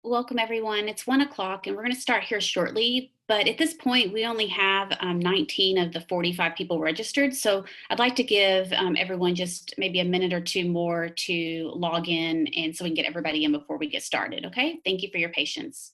Welcome everyone. It's 1 o'clock and we're going to start here shortly. But at this point, we only have 19 of the 45 people registered. So I'd like to give everyone just maybe a minute or two more to log in and so we can get everybody in before we get started. Okay. Thank you for your patience.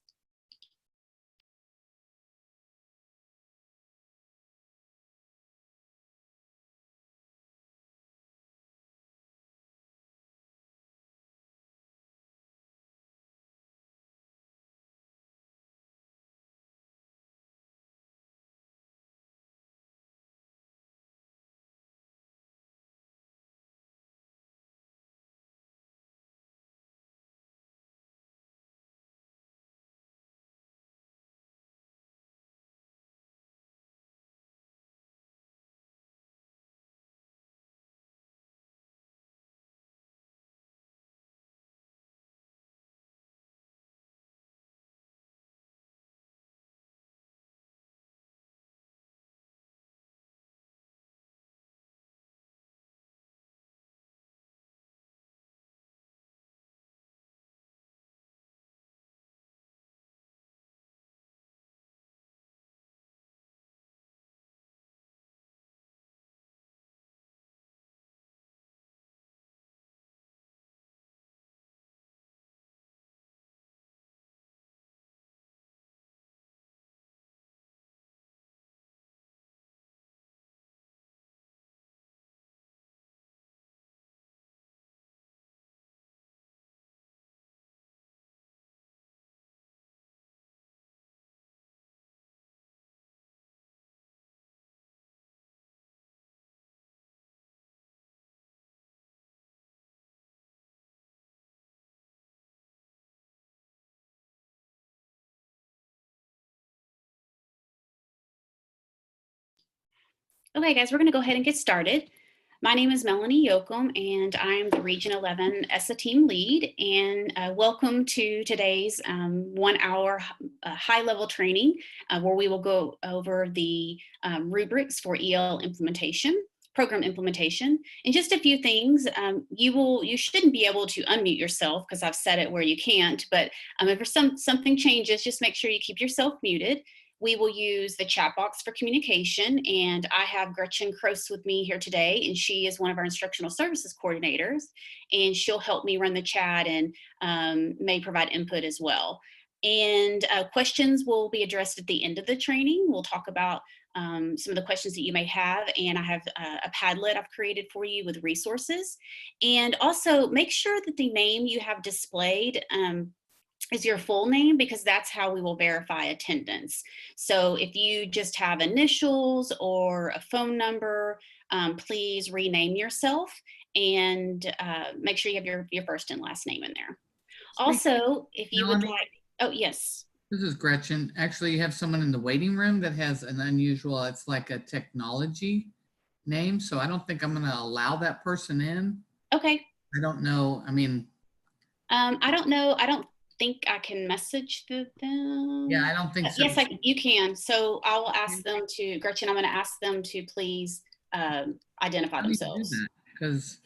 Okay, guys, we're going to go ahead and get started. My name is Melanie Yoakum, and I'm the Region 11 ESSA team lead. And welcome to today's 1 hour high-level training where we will go over the rubrics for EL implementation, program implementation. And just a few things, you shouldn't be able to unmute yourself because I've set it where you can't. But if something changes, just make sure you keep yourself muted. We will use the chat box for communication, and I have Gretchen Kroos with me here today, and she is one of our instructional services coordinators, and she'll help me run the chat and may provide input as well. And questions will be addressed at the end of the training. We'll talk about some of the questions that you may have, and I have a Padlet I've created for you with resources. And also make sure that the name you have displayed is your full name, because that's how we will verify attendance. So if you just have initials or a phone number, please rename yourself and make sure you have your first and last name in there. Also, if you would like, oh yes. This is Gretchen. Actually, you have someone in the waiting room that has an unusual, it's like a technology name. So I don't think I'm going to allow that person in. Okay. I don't know. I mean, I don't know. I don't think I can message them. Yeah, I don't think so. Yes, you can. So I will ask them to, Gretchen, I'm going to ask them to please identify themselves. Because,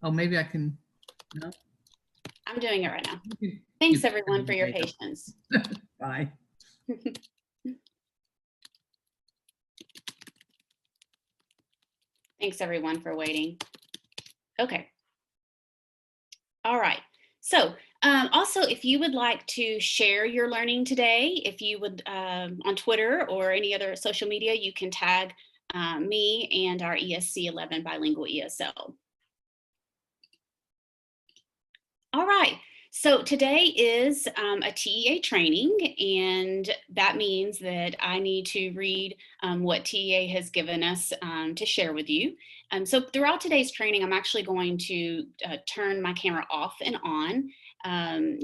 oh, maybe I can, no? I'm doing it right now. Thanks everyone for your patience. Bye. Thanks everyone for waiting. Okay. All right. So also, if you would like to share your learning today, if you would on Twitter or any other social media, you can tag me and our ESC 11 bilingual ESL. All right. So today is a TEA training, and that means that I need to read what TEA has given us to share with you. So throughout today's training, I'm actually going to turn my camera off and on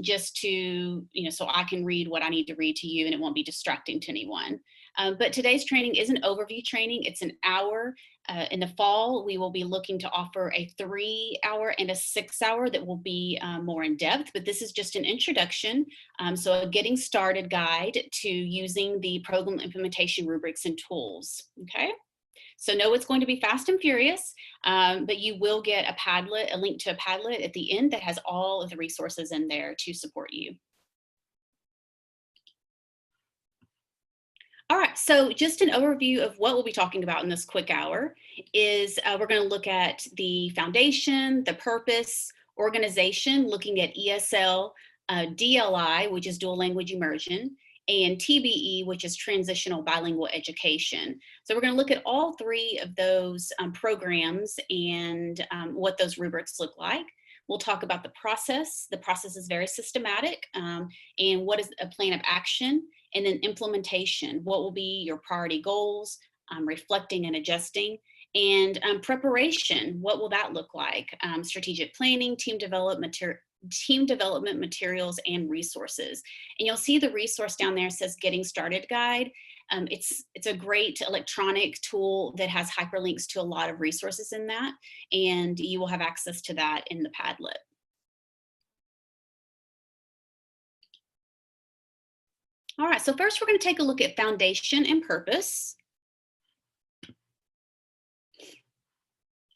just to, so I can read what I need to read to you and it won't be distracting to anyone. But today's training is an overview training. It's an hour. In the fall, we will be looking to offer a 3-hour and a 6-hour that will be more in depth, but this is just an introduction. So a getting started guide to using the program implementation rubrics and tools, okay? So no, it's going to be fast and furious, but you will get a Padlet, a link to a Padlet at the end that has all of the resources in there to support you. All right, so just an overview of what we'll be talking about in this quick hour is we're going to look at the foundation, the purpose, organization, looking at ESL, DLI, which is dual language immersion, and TBE, which is transitional bilingual education. So we're going to look at all three of those programs and what those rubrics look like. We'll talk about the process. The process is very systematic, and what is a plan of action, and then implementation. What will be your priority goals, reflecting and adjusting, and preparation. What will that look like? Strategic planning, team development materials, and resources. And you'll see the resource down there says Getting Started Guide. It's a great electronic tool that has hyperlinks to a lot of resources in that, and you will have access to that in the Padlet. All right, so first we're going to take a look at foundation and purpose.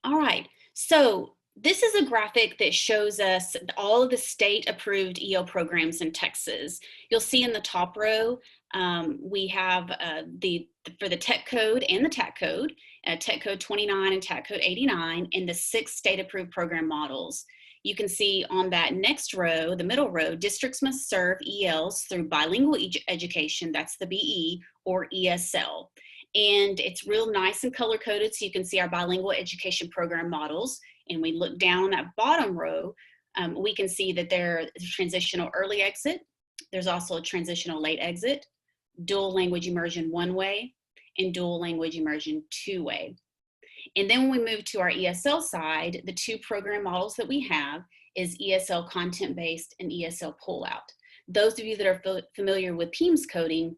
All right, so this is a graphic that shows us all of the state-approved EL programs in Texas. You'll see in the top row, we have for the Tech Code and the TAC Code, Tech Code 29 and TAC Code 89, and the 6 state-approved program models. You can see on that next row, the middle row, districts must serve ELs through bilingual education, that's the BE, or ESL. And it's real nice and color-coded, so you can see our bilingual education program models. And we look down on that bottom row, we can see that there's a transitional early exit. There's also a transitional late exit, dual language immersion 1-way, and dual language immersion 2-way. And then when we move to our ESL side, the 2 program models that we have is ESL content-based and ESL pullout. Those of you that are familiar with PEIMS coding,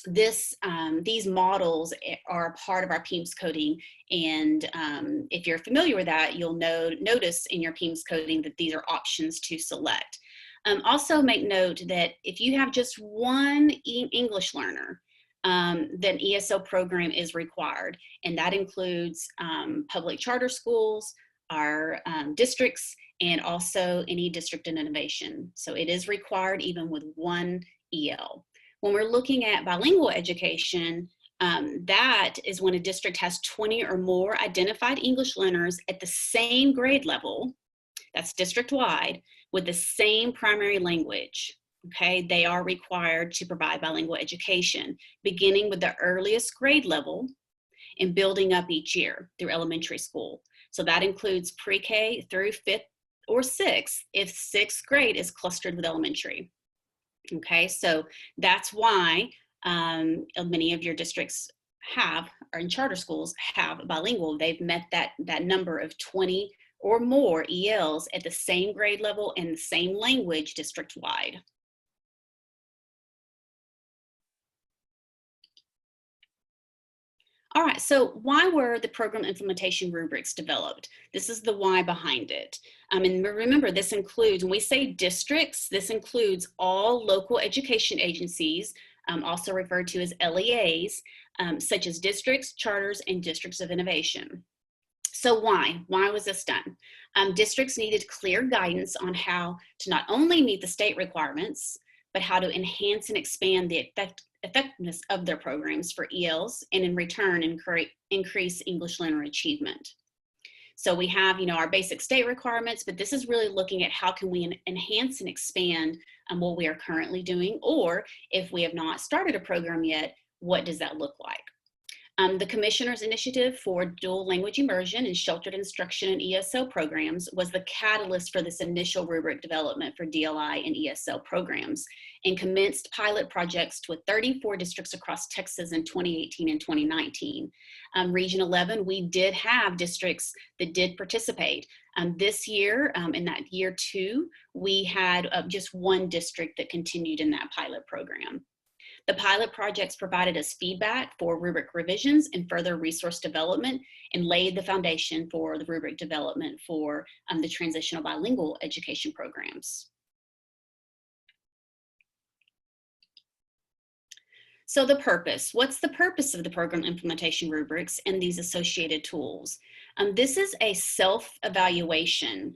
these models are a part of our PEIMS coding, and if you're familiar with that, you'll notice in your PEIMS coding that these are options to select. Also make note that if you have just one English learner, then ESL program is required, and that includes public charter schools, our districts, and also any district and innovation. So it is required even with one EL. When we're looking at bilingual education, that is when a district has 20 or more identified English learners at the same grade level, that's district-wide, with the same primary language. Okay, they are required to provide bilingual education, beginning with the earliest grade level and building up each year through elementary school. So that includes pre-K through 5th or 6th if 6th grade is clustered with elementary. Okay, so that's why many of your districts or in charter schools have bilingual. They've met that number of 20 or more ELs at the same grade level and the same language district-wide. All right, so why were the program implementation rubrics developed? This is the why behind it. And remember, this includes, when we say districts, this includes all local education agencies, also referred to as LEAs, such as districts, charters, and districts of innovation. So why? Why was this done? Districts needed clear guidance on how to not only meet the state requirements, but how to enhance and expand the effectiveness of their programs for ELs, and in return increase English learner achievement. So we have, our basic state requirements, but this is really looking at how can we enhance and expand what we are currently doing, or if we have not started a program yet, what does that look like? The Commissioner's Initiative for Dual Language Immersion and Sheltered Instruction and ESL programs was the catalyst for this initial rubric development for DLI and ESL programs, and commenced pilot projects with 34 districts across Texas in 2018 and 2019. Region 11, we did have districts that did participate. This year, in that year 2, we had just one district that continued in that pilot program. The pilot projects provided us feedback for rubric revisions and further resource development, and laid the foundation for the rubric development for the transitional bilingual education programs. So the purpose, what's the purpose of the program implementation rubrics and these associated tools? This is a self-evaluation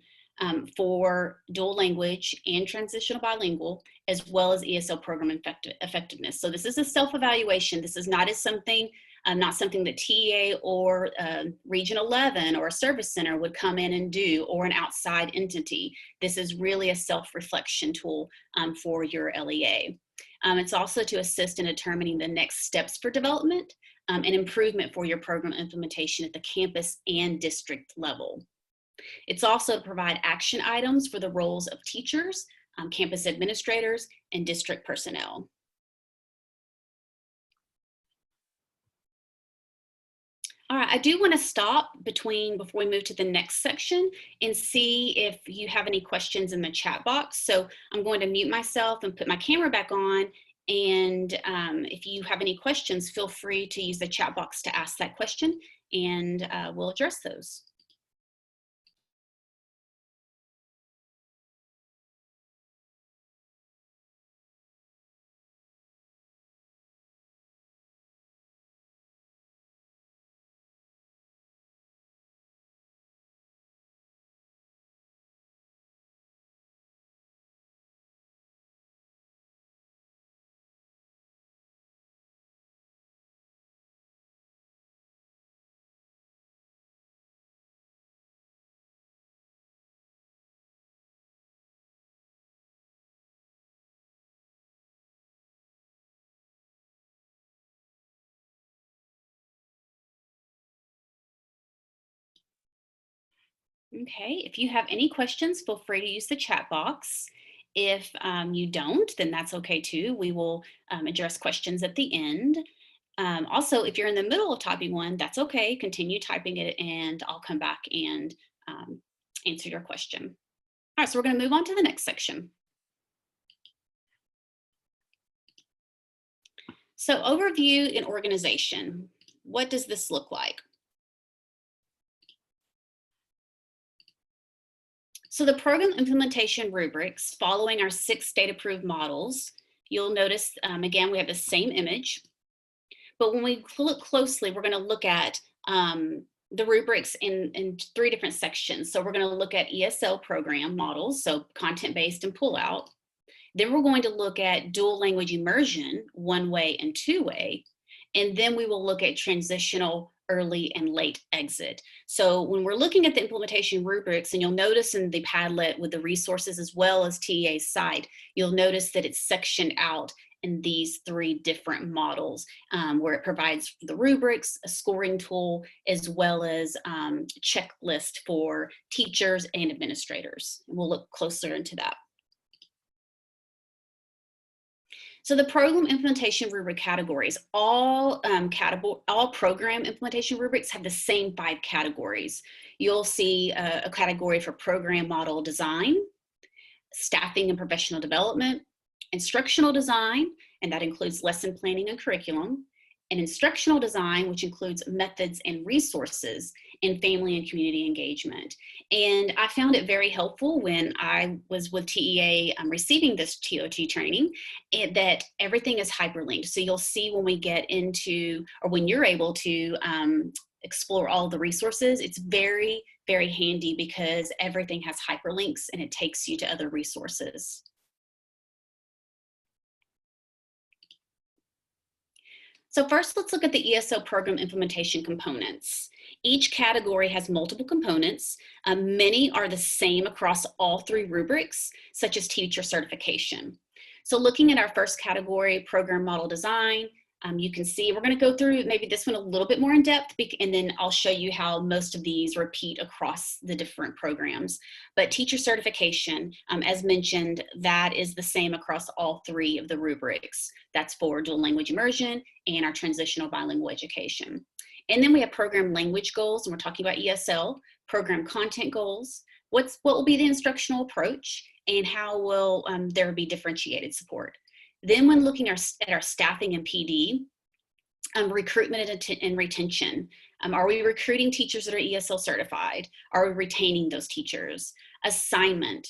for dual language and transitional bilingual, as well as ESL program effectiveness. So this is a self-evaluation. This is not not something that TEA or Region 11 or a service center would come in and do, or an outside entity. This is really a self-reflection tool for your LEA. It's also to assist in determining the next steps for development and improvement for your program implementation at the campus and district level. It's also to provide action items for the roles of teachers, campus administrators, and district personnel. All right, I do want to stop before we move to the next section and see if you have any questions in the chat box. So I'm going to mute myself and put my camera back on. And if you have any questions, feel free to use the chat box to ask that question, and we'll address those. Okay, if you have any questions, feel free to use the chat box. If you don't, then that's okay too. We will address questions at the end. Also, if you're in the middle of typing one, that's okay. Continue typing it and I'll come back and answer your question. All right, so we're going to move on to the next section. So overview and organization. What does this look like? So the program implementation rubrics following our 6 state-approved models, you'll notice, again, we have the same image. But when we look closely, we're going to look at the rubrics in 3 different sections. So we're going to look at ESL program models, so content-based and pull-out. Then we're going to look at dual language immersion, one-way and two-way. And then we will look at transitional early and late exit. So when we're looking at the implementation rubrics, and you'll notice in the Padlet with the resources as well as TEA's site, you'll notice that it's sectioned out in these 3 different models where it provides the rubrics, a scoring tool, as well as checklist for teachers and administrators. And we'll look closer into that. So the program implementation rubric categories, all program implementation rubrics have the same 5 categories. You'll see a category for program model design, staffing and professional development, instructional design, and that includes lesson planning and curriculum, and instructional design, which includes methods and resources, and family and community engagement. And I found it very helpful when I was with TEA receiving this TOT training, that everything is hyperlinked. So you'll see when we get into, or when you're able to explore all the resources, it's very, very handy because everything has hyperlinks and it takes you to other resources. So first, let's look at the ESL program implementation components. Each category has multiple components. Many are the same across all 3 rubrics, such as teacher certification. So looking at our first category, program model design, you can see we're going to go through maybe this one a little bit more in depth, and then I'll show you how most of these repeat across the different programs. But teacher certification, as mentioned, that is the same across all 3 of the rubrics. That's for dual language immersion and our transitional bilingual education. And then we have program language goals, and we're talking about ESL, program content goals, what will be the instructional approach, and how will there be differentiated support. Then when looking at our staffing and PD, recruitment and retention. Are we recruiting teachers that are ESL certified? Are we retaining those teachers? Assignment,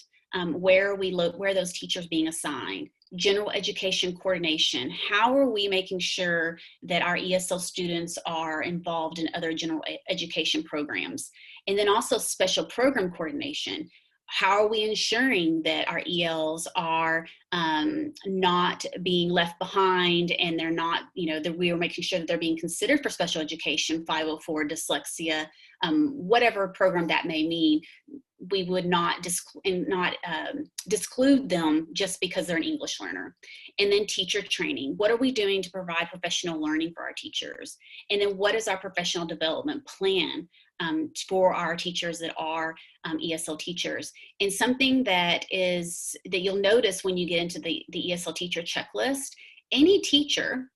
where are those teachers being assigned? General education coordination. How are we making sure that our ESL students are involved in other general education programs? And then also special program coordination. how are we ensuring that our ELs are not being left behind, and they're not, that we are making sure that they're being considered for special education, 504, dyslexia, whatever program that may mean. We would not disclude them just because they're an English learner. And then teacher training. What are we doing to provide professional learning for our teachers? And then what is our professional development plan for our teachers that are ESL teachers? And something that you'll notice when you get into the ESL teacher checklist, any teacher,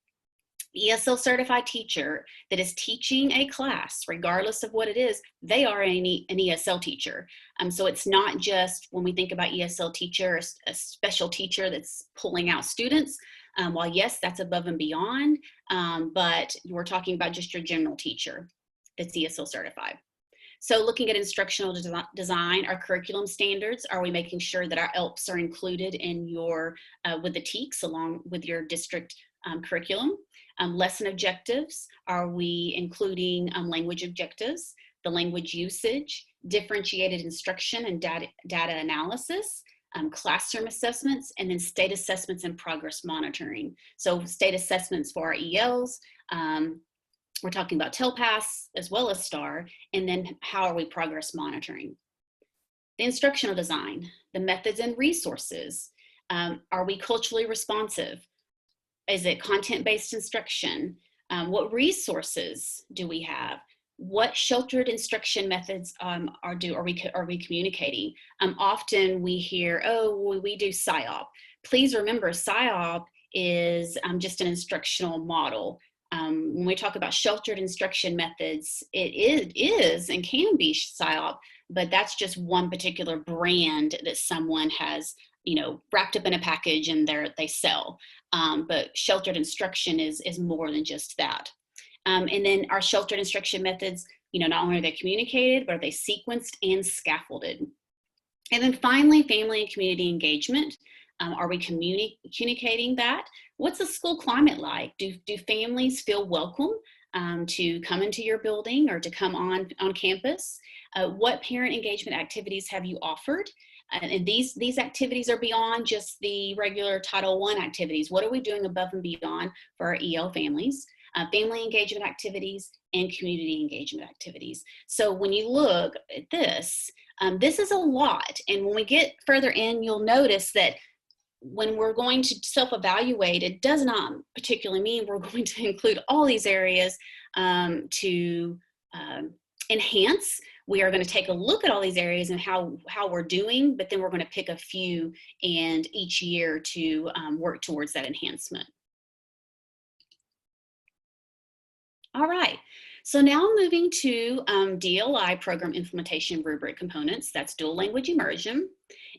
ESL certified teacher that is teaching a class, regardless of what it is, they are an ESL teacher. So it's not just when we think about ESL teacher, a special teacher that's pulling out students. While yes, that's above and beyond, but we're talking about just your general teacher that's ESL certified. So looking at instructional design, our curriculum standards, are we making sure that our ELPs are included in with the TEKS along with your district curriculum? Lesson objectives, are we including language objectives, the language usage, differentiated instruction and data analysis, classroom assessments, and then state assessments and progress monitoring. So state assessments for our ELs, we're talking about TELPAS as well as STAR, and then how are we progress monitoring? The instructional design, the methods and resources, are we culturally responsive? Is it content-based instruction? What resources do we have? What sheltered instruction methods are we communicating? Often we hear, oh, we do SIOP. Please remember, SIOP is just an instructional model. When we talk about sheltered instruction methods, it is and can be SIOP, but that's just one particular brand that someone has, wrapped up in a package and they sell. But sheltered instruction is more than just that. And then our sheltered instruction methods, not only are they communicated, but are they sequenced and scaffolded? And then finally, family and community engagement. Are we communicating that? What's the school climate like? Do families feel welcome to come into your building or to come on campus? What parent engagement activities have you offered? And these activities are beyond just the regular Title I activities. What are we doing above and beyond for our EL families? Family engagement activities and community engagement activities. So when you look at this, this is a lot. And when we get further in, you'll notice that when we're going to self-evaluate, it does not particularly mean we're going to include all these areas to enhance. We are going to take a look at all these areas and how we're doing, but then we're going to pick a few and each year to work towards that enhancement. All right, so now moving to DLI program implementation rubric components. That's dual language immersion.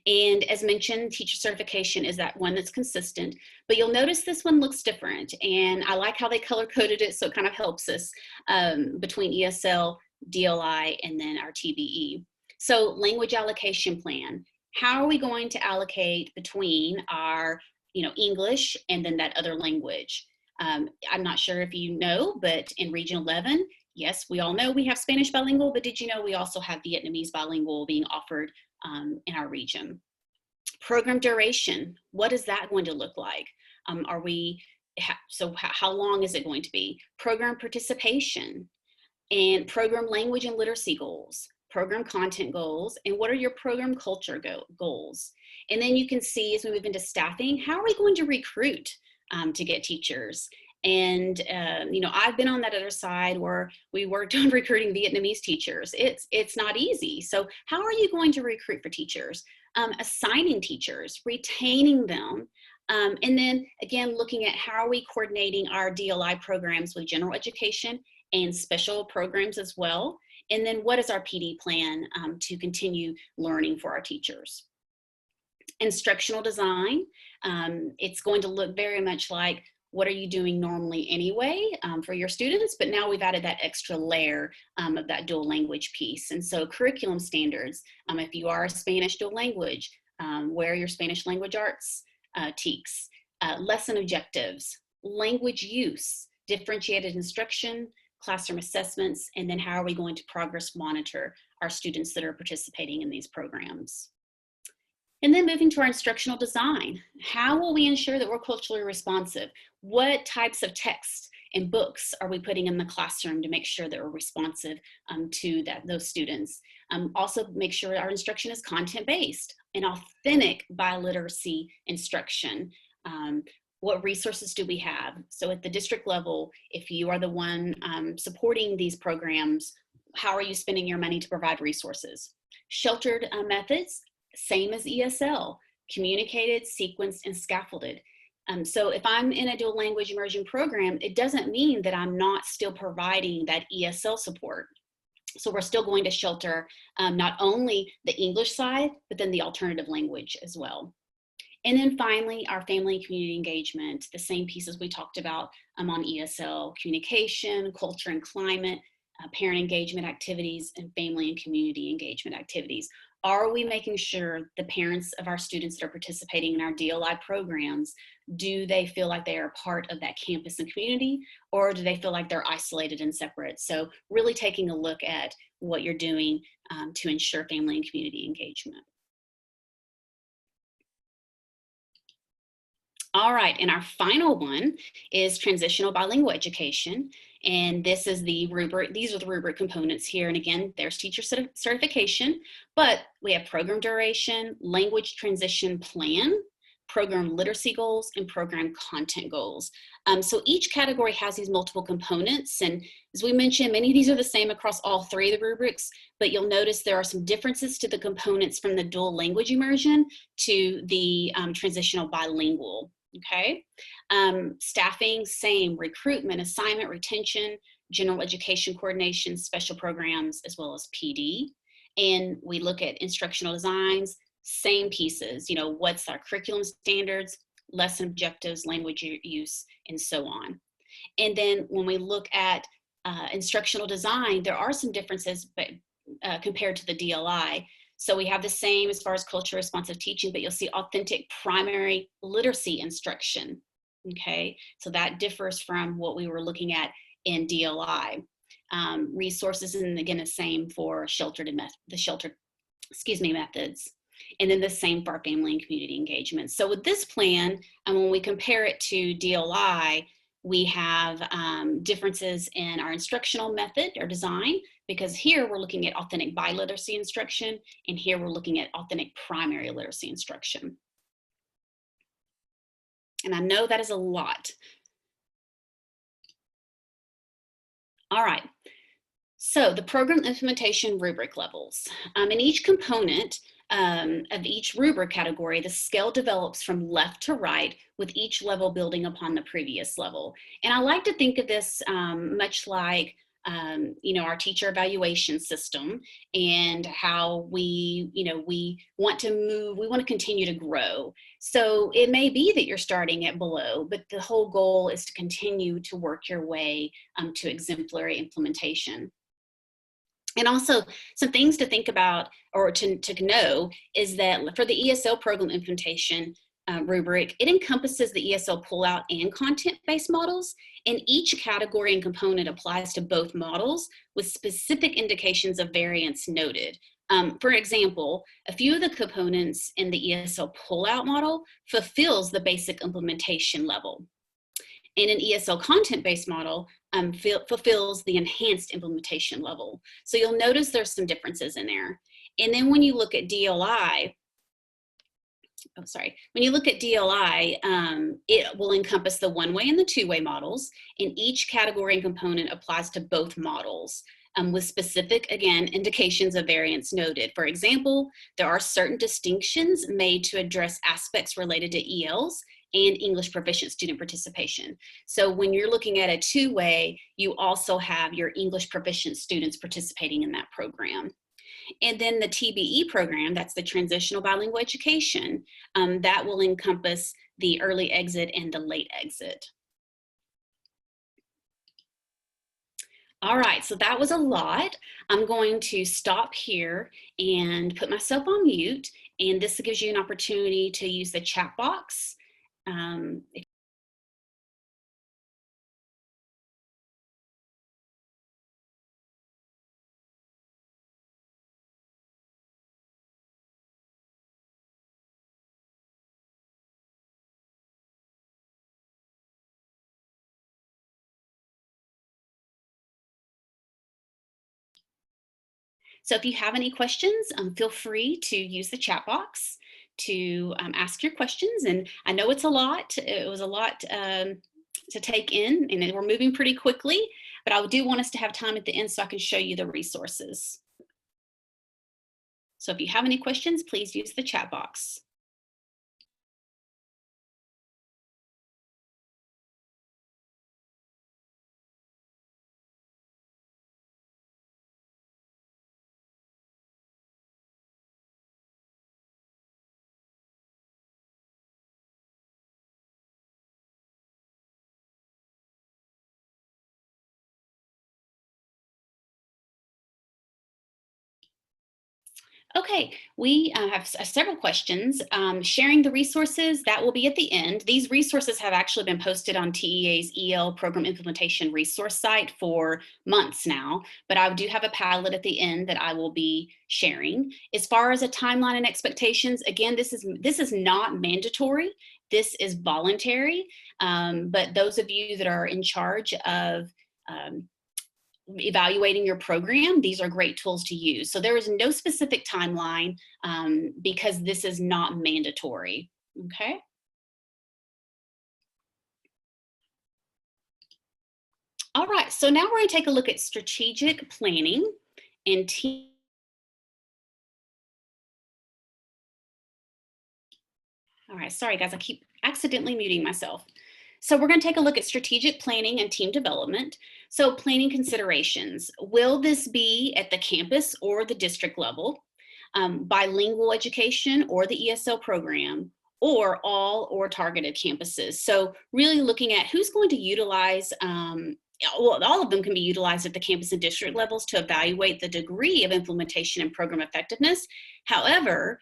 And as mentioned, teacher certification is that one that's consistent, but you'll notice this one looks different. And I like how they color coded it, so it kind of helps us between ESL, DLI, and then our TBE. So language allocation plan. How are we going to allocate between our English and then that other language? I'm not sure if you know, but in Region 11, yes, we all know we have Spanish bilingual, but did you know we also have Vietnamese bilingual being offered in our region? Program duration, what is that going to look like? How long is it going to be? Program participation and program language and literacy goals, program content goals, and what are your program culture goals? And then you can see as we move into staffing, how are we going to recruit to get teachers? And I've been on that other side where we worked on recruiting Vietnamese teachers. It's not easy. So how are you going to recruit for teachers? Assigning teachers, retaining them, and then again looking at how are we coordinating our DLI programs with general education and special programs as well. And then what is our PD plan to continue learning for our teachers? Instructional design, it's going to look very much like what are you doing normally anyway for your students, but now we've added that extra layer of that dual language piece. And so curriculum standards, if you are a Spanish dual language, where are your Spanish language arts TEKS? Lesson objectives, language use, differentiated instruction, classroom assessments, and then how are we going to progress monitor our students that are participating in these programs? And then moving to our instructional design. How will we ensure that we're culturally responsive? What types of texts and books are we putting in the classroom to make sure that we're responsive to those students? Also make sure our instruction is content-based and authentic biliteracy instruction. What resources do we have? So at the district level, if you are the one supporting these programs, how are you spending your money to provide resources? Sheltered methods, same as ESL, communicated, sequenced, and scaffolded. So if I'm in a dual language immersion program, it doesn't mean that I'm not still providing that ESL support. So we're still going to shelter not only the English side, but then the alternative language as well. And then finally, our family and community engagement, the same pieces we talked about on ESL, communication, culture and climate, parent engagement activities, and family and community engagement activities. Are we making sure the parents of our students that are participating in our DLI programs, do they feel like they are part of that campus and community, or do they feel like they're isolated and separate? So really taking a look at what you're doing to ensure family and community engagement. All right, and our final one is transitional bilingual education. And this is the rubric, these are the rubric components here. And again, there's teacher certification, but we have program duration, language transition plan, program literacy goals, and program content goals. So each category has these multiple components. And as we mentioned, many of these are the same across all three of the rubrics, but you'll notice there are some differences to the components from the dual language immersion to the transitional bilingual. Okay, staffing, same, recruitment, assignment, retention, general education coordination, special programs, as well as PD. And we look at instructional designs, same pieces, you know, what's our curriculum standards, lesson objectives, language use, and so on. And then when we look at instructional design, there are some differences but, compared to the DLI. So we have the same as far as culture responsive teaching, but you'll see authentic primary literacy instruction. Okay, so that differs from what we were looking at in DLI. Resources, and again, the same for sheltered and methods. And then the same for our family and community engagement. So with this plan, and when we compare it to DLI, we have differences in our instructional method or design, because here we're looking at authentic biliteracy instruction, and here we're looking at authentic primary literacy instruction. And I know that is a lot. All right, so the program implementation rubric levels. In each component of each rubric category, the scale develops from left to right, with each level building upon the previous level. And I like to think of this much like you know, our teacher evaluation system, and how we, you know, we want to move, we want to continue to grow. So it may be that you're starting at below, but the whole goal is to continue to work your way to exemplary implementation. And also some things to think about or to know is that for the ESL program implementation rubric, it encompasses the ESL pullout and content-based models, and each category and component applies to both models with specific indications of variance noted. For example, a few of the components in the ESL pullout model fulfills the basic implementation level. And an ESL content-based model fulfills the enhanced implementation level. So you'll notice there's some differences in there. And then when you look at DLI, when you look at DLI, it will encompass the one-way and the two-way models, and each category and component applies to both models with specific, again, indications of variance noted. For example, there are certain distinctions made to address aspects related to ELs and English proficient student participation. So when you're looking at a two-way, you also have your English proficient students participating in that program. And then the TBE program, that's the transitional bilingual education, that will encompass the early exit and the late exit. All right, so that was a lot. I'm going to stop here and put myself on mute, and this gives you an opportunity to use the chat box. So if you have any questions, feel free to use the chat box to ask your questions. And I know it's a lot. It was a lot to take in, and we're moving pretty quickly, but I do want us to have time at the end so I can show you the resources. So if you have any questions, please use the chat box. Okay, we have several questions. Sharing the resources, that will be at the end. These resources have actually been posted on TEA's EL Program Implementation Resource site for months now, but I do have a Padlet at the end that I will be sharing. As far as a timeline and expectations, again, this is not mandatory. This is voluntary, but those of you that are in charge of evaluating your program, these are great tools to use. So there is no specific timeline because this is not mandatory, okay? All right, so now we're gonna take a look at strategic planning and team. All right, sorry guys, I keep accidentally muting myself. So we're going to take a look at strategic planning and team development. So planning considerations. Will this be at the campus or the district level? Bilingual education or the ESL program, or all or targeted campuses? So really looking at who's going to utilize, well, all of them can be utilized at the campus and district levels to evaluate the degree of implementation and program effectiveness. However,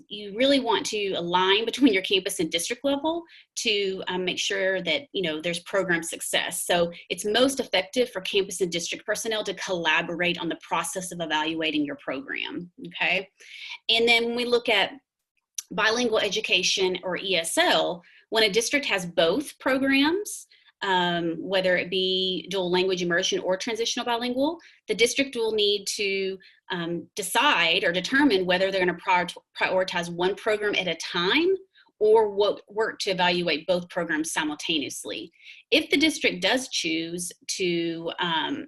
you really want to align between your campus and district level to make sure that there's program success. So it's most effective for campus and district personnel to collaborate on the process of evaluating your program, okay? And then when we look at bilingual education or ESL, when a district has both programs, whether it be dual language immersion or transitional bilingual, the district will need to decide or determine whether they're going to prioritize one program at a time or work to evaluate both programs simultaneously. If the district does choose to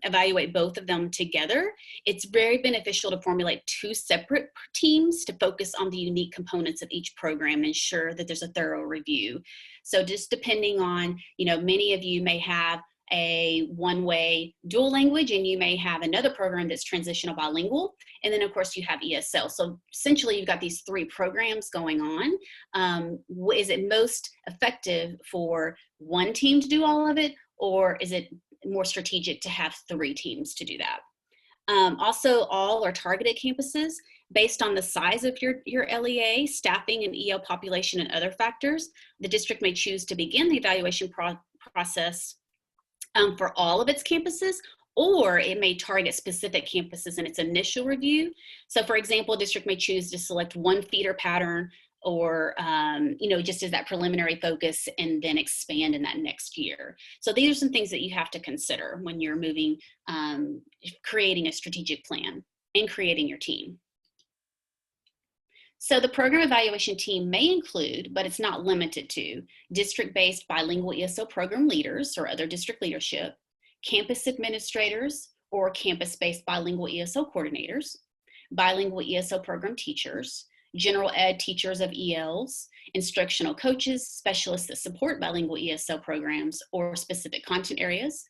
evaluate both of them together, it's very beneficial to formulate two separate teams to focus on the unique components of each program and ensure that there's a thorough review. So just depending on, many of you may have a one-way dual language and you may have another program that's transitional bilingual. And then of course you have ESL. So essentially you've got these three programs going on. Is it most effective for one team to do all of it, or is it more strategic to have three teams to do that? Also, all are targeted campuses based on the size of your LEA, staffing and EL population and other factors. The district may choose to begin the evaluation process for all of its campuses, or it may target specific campuses in its initial review. So for example, a district may choose to select one feeder pattern or, just as that preliminary focus and then expand in that next year. So these are some things that you have to consider when you're moving, creating a strategic plan and creating your team. So the program evaluation team may include, but it's not limited to, district-based bilingual ESL program leaders or other district leadership, campus administrators or campus-based bilingual ESL coordinators, bilingual ESL program teachers, general ed teachers of ELs, instructional coaches, specialists that support bilingual ESL programs or specific content areas,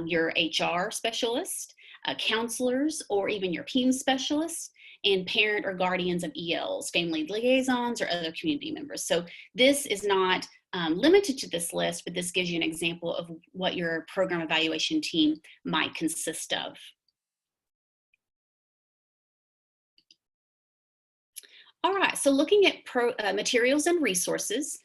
your HR specialist, counselors, or even your PEIMS specialists, and parent or guardians of ELs, family liaisons, or other community members. So this is not limited to this list, but this gives you an example of what your program evaluation team might consist of. All right, so looking at materials and resources,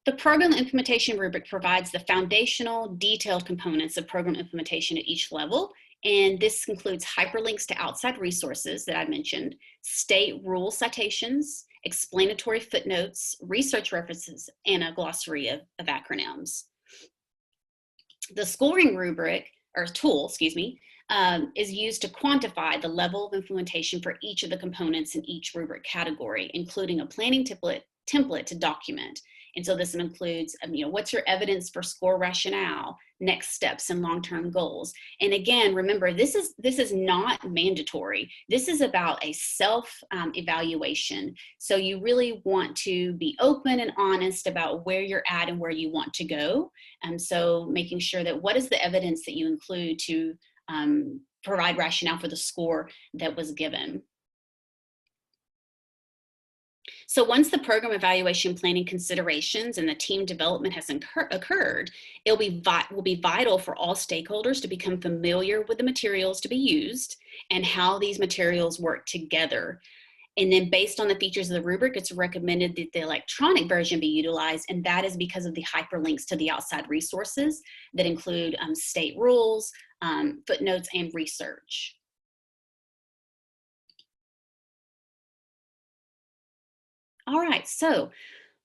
the program implementation rubric provides the foundational, detailed components of program implementation at each level. And this includes hyperlinks to outside resources that I mentioned, state rule citations, explanatory footnotes, research references, and a glossary of acronyms. The scoring rubric, or tool, excuse me, is used to quantify the level of implementation for each of the components in each rubric category, including a planning template to document. And so this includes, what's your evidence for score rationale, next steps, and long-term goals. And again, remember, this is not mandatory. This is about a self-evaluation. So you really want to be open and honest about where you're at and where you want to go. So making sure that what is the evidence that you include to provide rationale for the score that was given. So once the program evaluation planning considerations and the team development has occurred, it will be vital for all stakeholders to become familiar with the materials to be used and how these materials work together. And then based on the features of the rubric, it's recommended that the electronic version be utilized, and that is because of the hyperlinks to the outside resources that include state rules, footnotes, and research. All right, so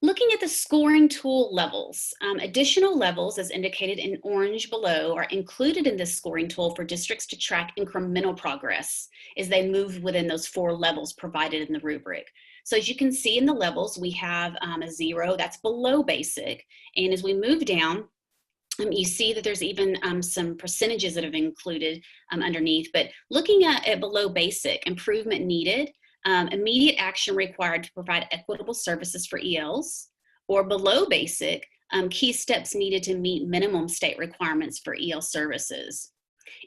looking at the scoring tool levels, additional levels as indicated in orange below are included in this scoring tool for districts to track incremental progress as they move within those 4 levels provided in the rubric. So as you can see in the levels, we have a 0, that's below basic. And as we move down, you see that there's even some percentages that have been included underneath. But looking at below basic, improvement needed, immediate action required to provide equitable services for ELs, or below basic, key steps needed to meet minimum state requirements for EL services.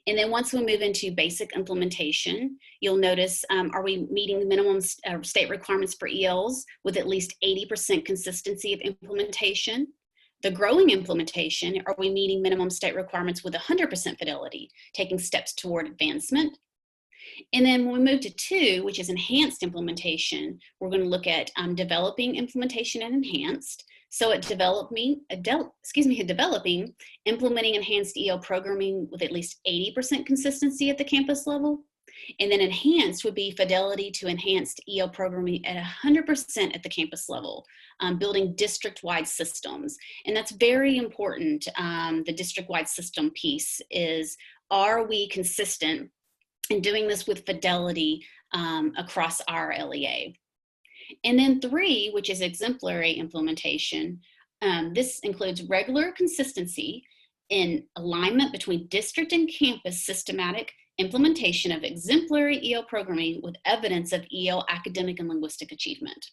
And then once we move into basic implementation, you'll notice, are we meeting the minimum state requirements for ELs with at least 80% consistency of implementation? The growing implementation, are we meeting minimum state requirements with 100% fidelity, taking steps toward advancement? And then when we move to 2, which is enhanced implementation, we're going to look at developing implementation and enhanced. So at developing, implementing enhanced EL programming with at least 80% consistency at the campus level. And then enhanced would be fidelity to enhanced EL programming at 100% at the campus level, building district-wide systems. And that's very important. The district-wide system piece is, are we consistent in doing this with fidelity across our LEA? And then 3, which is exemplary implementation, this includes regular consistency in alignment between district and campus systematic implementation of exemplary EL programming with evidence of EL academic and linguistic achievement.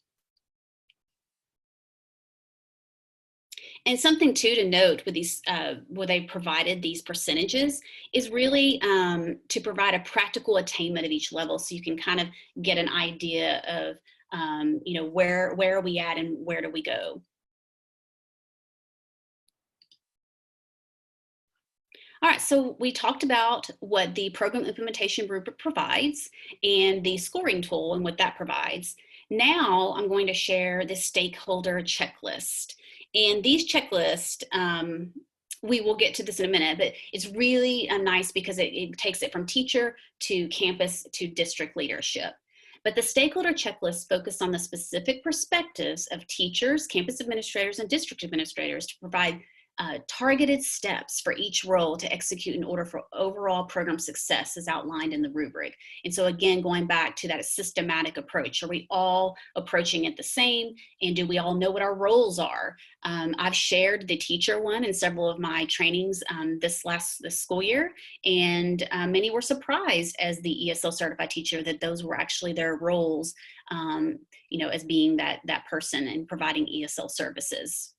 And something too to note with these, where they provided these percentages, is really to provide a practical attainment of each level, so you can kind of get an idea of, where are we at and where do we go. All right, so we talked about what the program implementation rubric provides and the scoring tool and what that provides. Now I'm going to share the stakeholder checklist. And these checklists, we will get to this in a minute, but it's really nice because it takes it from teacher to campus to district leadership. But the stakeholder checklist focus on the specific perspectives of teachers, campus administrators, and district administrators to provide targeted steps for each role to execute in order for overall program success as outlined in the rubric. And so again, going back to that systematic approach, are we all approaching it the same? And do we all know what our roles are? I've shared the teacher one in several of my trainings this school year, and many were surprised as the ESL certified teacher that those were actually their roles, as being that person and providing ESL services.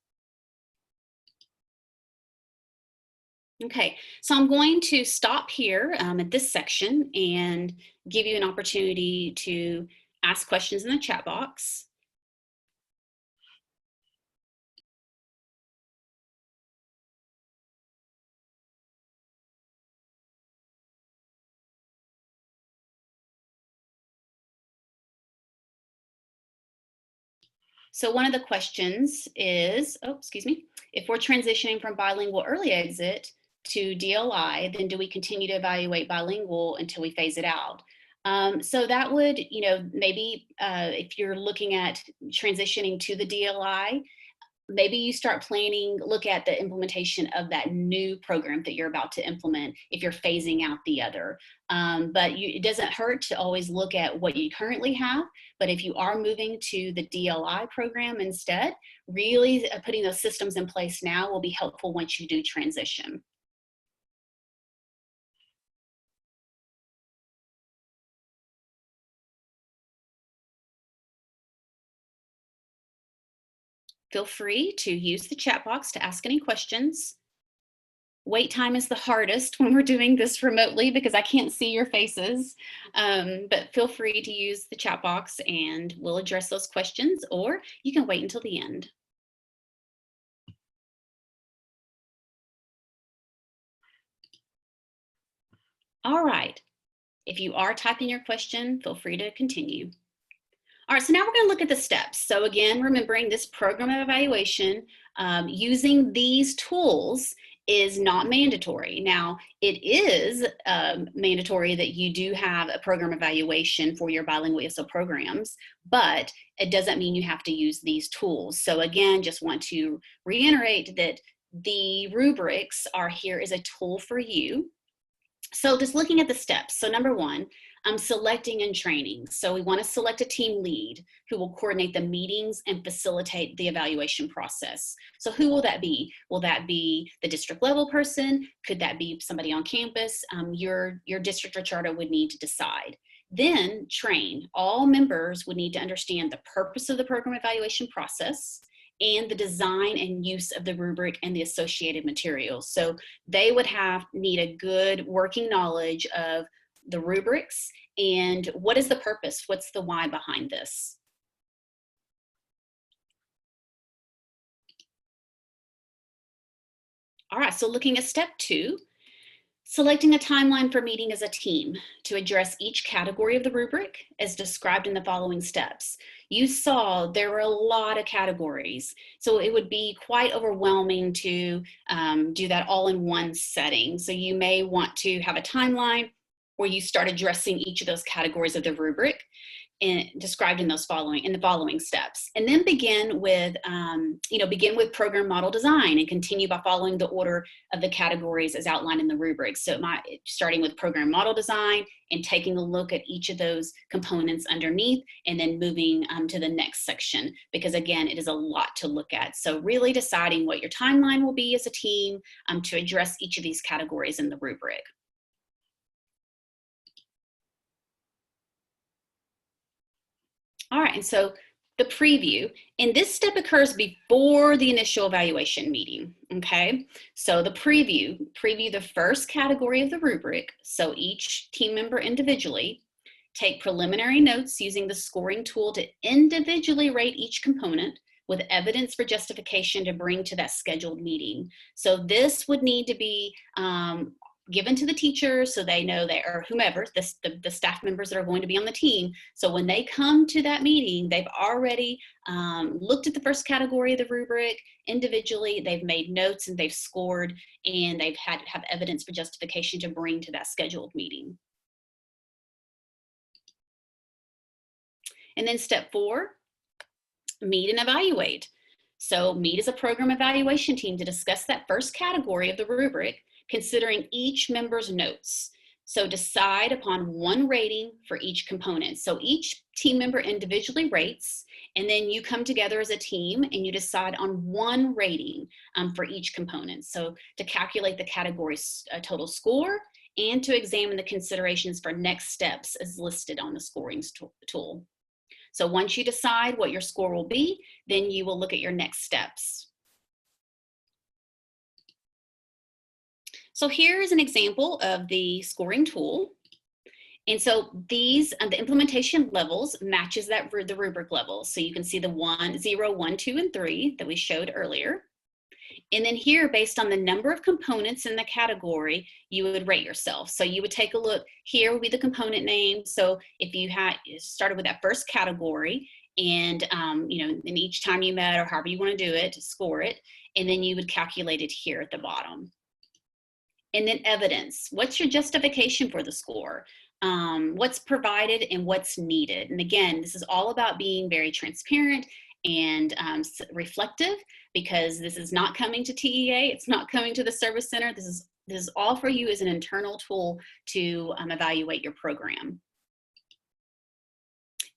Okay, so I'm going to stop here at this section and give you an opportunity to ask questions in the chat box. So one of the questions is, if we're transitioning from bilingual early exit to DLI, then do we continue to evaluate bilingual until we phase it out? So that would, maybe if you're looking at transitioning to the DLI, maybe you start planning, look at the implementation of that new program that you're about to implement if you're phasing out the other. But it doesn't hurt to always look at what you currently have. But if you are moving to the DLI program instead, really putting those systems in place now will be helpful once you do transition. Feel free to use the chat box to ask any questions. Wait time is the hardest when we're doing this remotely because I can't see your faces, but feel free to use the chat box and we'll address those questions, or you can wait until the end. All right, if you are typing your question, feel free to continue. All right, so now we're going to look at the steps. So again, remembering this program of evaluation, using these tools is not mandatory. Now, it is mandatory that you do have a program evaluation for your bilingual ESL programs, but it doesn't mean you have to use these tools. So again, just want to reiterate that the rubrics are here as a tool for you. So just looking at the steps. So number one, selecting and training. So we want to select a team lead who will coordinate the meetings and facilitate the evaluation process. So who will that be? Will that be the district level person? Could that be somebody on campus? Your district or charter would need to decide. Then train. All members would need to understand the purpose of the program evaluation process and the design and use of the rubric and the associated materials. So they would need a good working knowledge of the rubrics and what is the purpose, what's the why behind this. All right, so looking at step 2, selecting a timeline for meeting as a team to address each category of the rubric as described in the following steps. You saw there were a lot of categories, so it would be quite overwhelming to do that all in one setting. So you may want to have a timeline where you start addressing each of those categories of the rubric and described in the following steps, and then begin with program model design and continue by following the order of the categories as outlined in the rubric. So starting with program model design and taking a look at each of those components underneath, and then moving to the next section, because again, it is a lot to look at. So really deciding what your timeline will be as a team to address each of these categories in the rubric. All right, and so the preview, and this step occurs before the initial evaluation meeting, okay? So the preview the first category of the rubric, so each team member individually, take preliminary notes using the scoring tool to individually rate each component with evidence for justification to bring to that scheduled meeting. So this would need to be given to the teachers so they know or whomever, the staff members that are going to be on the team. So when they come to that meeting, they've already looked at the first category of the rubric individually, they've made notes and they've scored, and they've have evidence for justification to bring to that scheduled meeting. And then step 4, meet and evaluate. So meet as a program evaluation team to discuss that first category of the rubric, considering each member's notes. So decide upon one rating for each component. So each team member individually rates, and then you come together as a team and you decide on one rating for each component. So to calculate the category's total score and to examine the considerations for next steps as listed on the scoring tool. So once you decide what your score will be, then you will look at your next steps. So here is an example of the scoring tool. And so these, the implementation levels matches the rubric levels. So you can see the 1, 0, 1, 2, and 3 that we showed earlier. And then here, based on the number of components in the category, you would rate yourself. So you would take a look, here would be the component name. So if you started with that first category, and and each time you met, or however you want to do it, to score it, and then you would calculate it here at the bottom. And then evidence. What's your justification for the score? What's provided and what's needed? And again, this is all about being very transparent and reflective, because this is not coming to TEA, it's not coming to the Service Center. This is all for you as an internal tool to evaluate your program.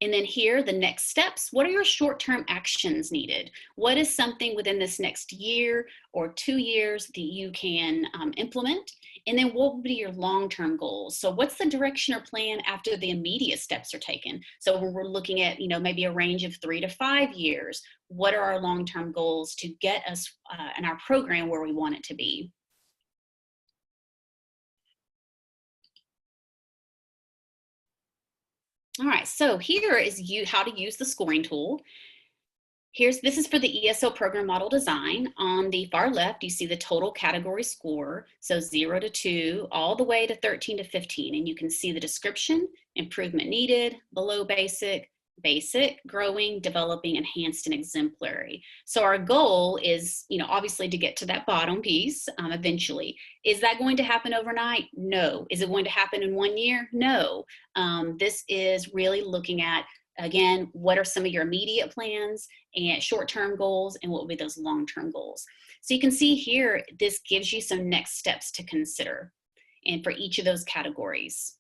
And then here, the next steps. What are your short-term actions needed? What is something within this next year or 2 years that you can implement? And then what will be your long-term goals? So what's the direction or plan after the immediate steps are taken? So when we're looking at, maybe a range of 3 to 5 years, what are our long-term goals to get us in our program where we want it to be? All right, so here is how to use the scoring tool. This is for the ESL program model design. On the far left, you see the total category score. So 0 to 2, all the way to 13 to 15. And you can see the description: improvement needed, below basic, basic, growing, developing, enhanced, and exemplary. So our goal is, obviously to get to that bottom piece eventually. Is that going to happen overnight? No. Is it going to happen in 1 year? No. This is really looking at, again, what are some of your immediate plans and short-term goals, and what will be those long-term goals? So you can see here, this gives you some next steps to consider, and for each of those categories.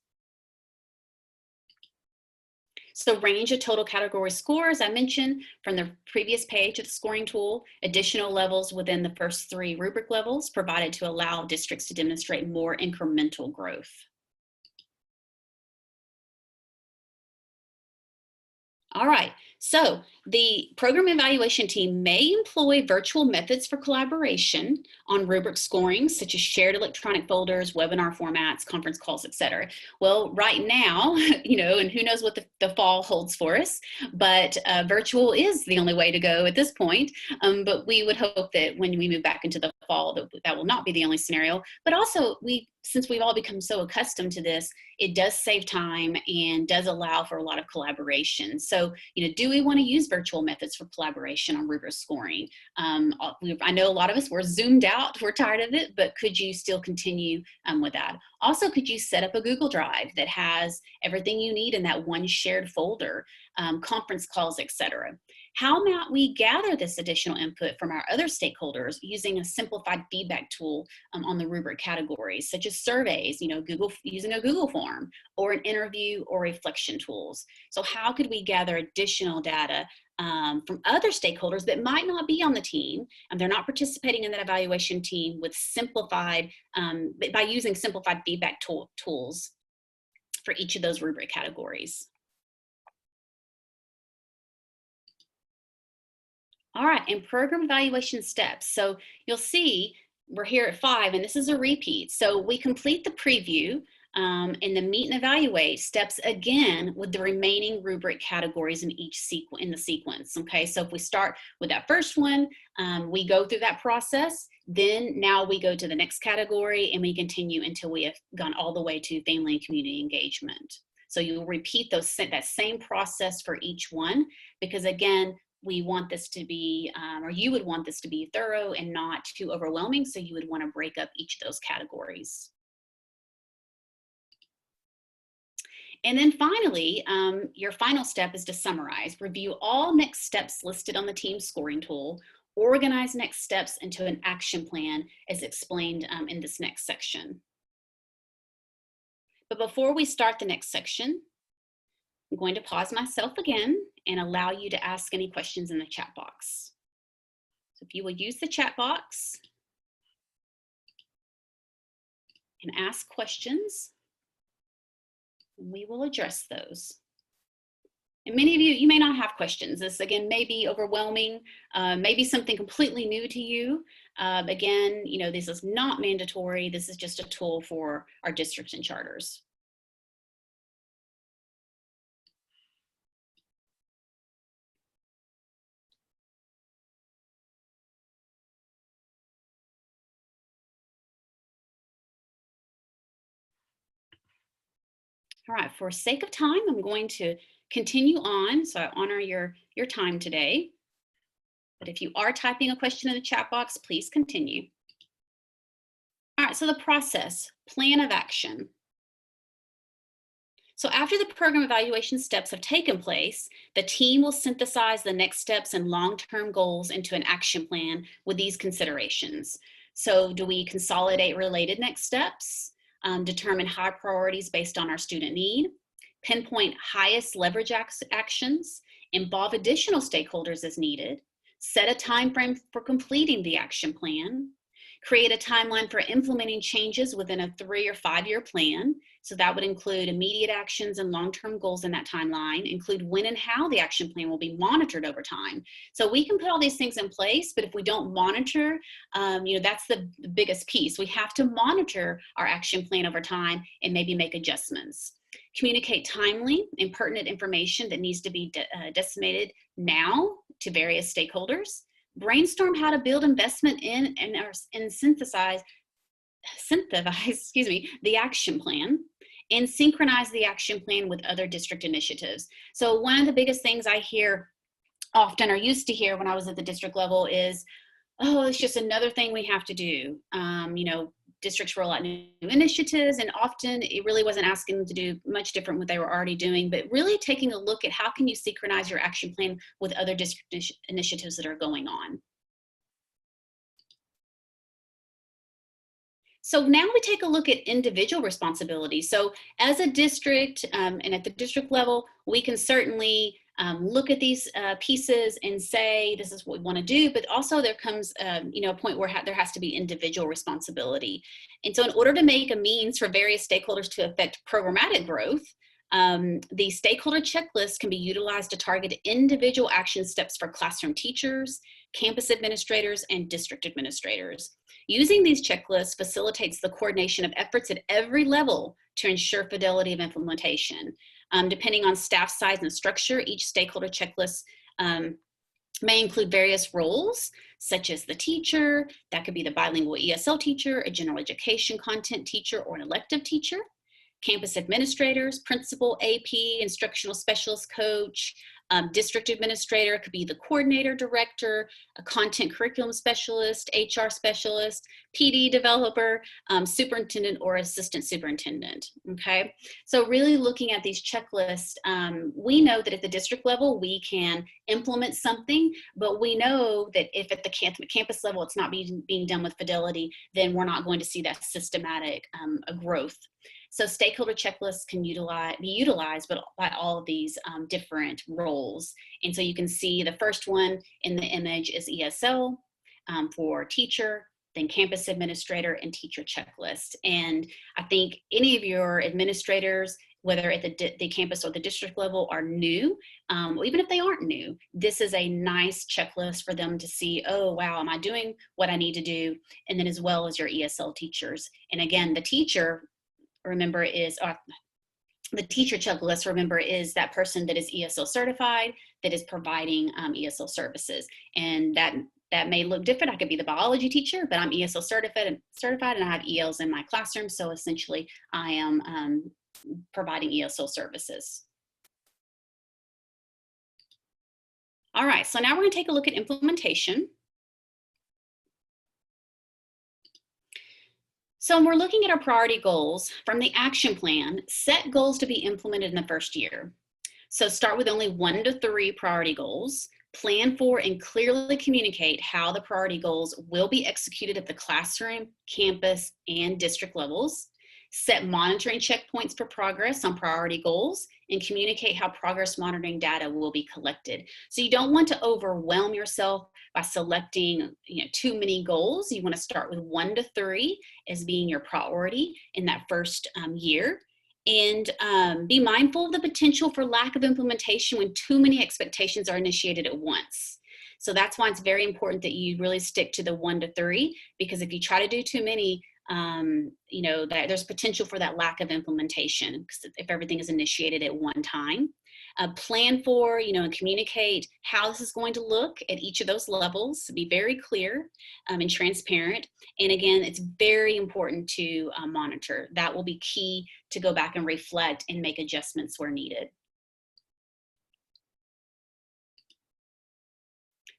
So range of total category score, as I mentioned from the previous page of the scoring tool, additional levels within the first 3 rubric levels provided to allow districts to demonstrate more incremental growth. All right, so the program evaluation team may employ virtual methods for collaboration on rubric scoring, such as shared electronic folders, webinar formats, conference calls, etc. Well, right now, and who knows what the fall holds for us, but virtual is the only way to go at this point. But we would hope that when we move back into the fall, that will not be the only scenario. But also, since we've all become so accustomed to this, it does save time and does allow for a lot of collaboration. So, do we want to use virtual methods for collaboration on rubric scoring? I know a lot of us, we're zoomed out, we're tired of it, but could you still continue with that? Also, could you set up a Google Drive that has everything you need in that one shared folder, conference calls, etc.? How might we gather this additional input from our other stakeholders using a simplified feedback tool on the rubric categories, such as surveys, using a Google form, or an interview or reflection tools? So how could we gather additional data from other stakeholders that might not be on the team, and they're not participating in that evaluation team, with by using simplified feedback tools for each of those rubric categories? All right, and program evaluation steps. So you'll see we're here at 5, and this is a repeat. So we complete the preview and the meet and evaluate steps again with the remaining rubric categories in the sequence. Okay, so if we start with that first one, we go through that process. Then now we go to the next category, and we continue until we have gone all the way to family and community engagement. So you'll repeat that same process for each one, because again, we want this to be, or you would want this to be thorough and not too overwhelming. So you would want to break up each of those categories. And then finally, your final step is to summarize. Review all next steps listed on the team scoring tool. Organize next steps into an action plan as explained in this next section. But before we start the next section, I'm going to pause myself again and allow you to ask any questions in the chat box. So if you will use the chat box and ask questions, we will address those. And many of you may not have questions. This, again, may be overwhelming, maybe something completely new to you. Again, this is not mandatory. This is just a tool for our districts and charters. All right, for sake of time, I'm going to continue on, so I honor your time today. But if you are typing a question in the chat box, please continue. All right, so the process, plan of action. So after the program evaluation steps have taken place, the team will synthesize the next steps and long-term goals into an action plan with these considerations. So do we consolidate related next steps, determine high priorities based on our student need, pinpoint highest leverage actions, involve additional stakeholders as needed, set a time frame for completing the action plan, create a timeline for implementing changes within a 3 or 5 year plan. So that would include immediate actions and long-term goals in that timeline, include when and how the action plan will be monitored over time. So we can put all these things in place, but if we don't monitor, that's the biggest piece. We have to monitor our action plan over time and maybe make adjustments. Communicate timely and pertinent information that needs to be disseminated now to various stakeholders. Brainstorm how to build investment in and synthesize the action plan, and synchronize the action plan with other district initiatives. So one of the biggest things I hear often, or used to hear when I was at the district level, is, oh, it's just another thing we have to do. Districts roll out new initiatives, and often it really wasn't asking them to do much different what they were already doing, but really taking a look at how can you synchronize your action plan with other district initiatives that are going on. So now we take a look at individual responsibilities. So as a district and at the district level, we can certainly look at these pieces and say, this is what we want to do, but also there comes a point where there has to be individual responsibility. And so in order to make a means for various stakeholders to affect programmatic growth, the stakeholder checklist can be utilized to target individual action steps for classroom teachers, campus administrators, and district administrators. Using these checklists facilitates the coordination of efforts at every level to ensure fidelity of implementation. Depending on staff size and structure, each stakeholder checklist may include various roles, such as the teacher, that could be the bilingual ESL teacher, a general education content teacher, or an elective teacher, campus administrators, principal, AP, instructional specialist coach, district administrator, could be the coordinator, director, a content curriculum specialist, HR specialist, PD developer, superintendent, or assistant superintendent, okay? So really looking at these checklists, we know that at the district level, we can implement something, but we know that if at the campus level, it's not being done with fidelity, then we're not going to see that systematic growth. So stakeholder checklists can be utilized by all of these different roles. And so you can see the first one in the image is ESL for teacher, then campus administrator, and teacher checklist. And I think any of your administrators, whether at the campus or the district level, are new, even if they aren't new, this is a nice checklist for them to see, oh, wow, am I doing what I need to do? And then as well as your ESL teachers. And again, the teacher, remember, is the teacher checklist, remember, is that person that is ESL certified, that is providing ESL services. And that may look different. I could be the biology teacher, but I'm ESL certified and I have ELs in my classroom. So essentially I am providing ESL services. All right, so now we're going to take a look at implementation. So when we're looking at our priority goals from the action plan, set goals to be implemented in the first year. So start with only 1 to 3 priority goals. Plan for and clearly communicate how the priority goals will be executed at the classroom, campus, and district levels. Set monitoring checkpoints for progress on priority goals and communicate how progress monitoring data will be collected. So you don't want to overwhelm yourself by selecting too many goals. You want to start with 1 to 3 as being your priority in that first year. And be mindful of the potential for lack of implementation when too many expectations are initiated at once. So that's why it's very important that you really stick to the 1 to 3, because if you try to do too many, that there's potential for that lack of implementation if everything is initiated at one time. Plan for, and communicate how this is going to look at each of those levels. Be very clear and transparent. And again, it's very important to monitor. That will be key to go back and reflect and make adjustments where needed.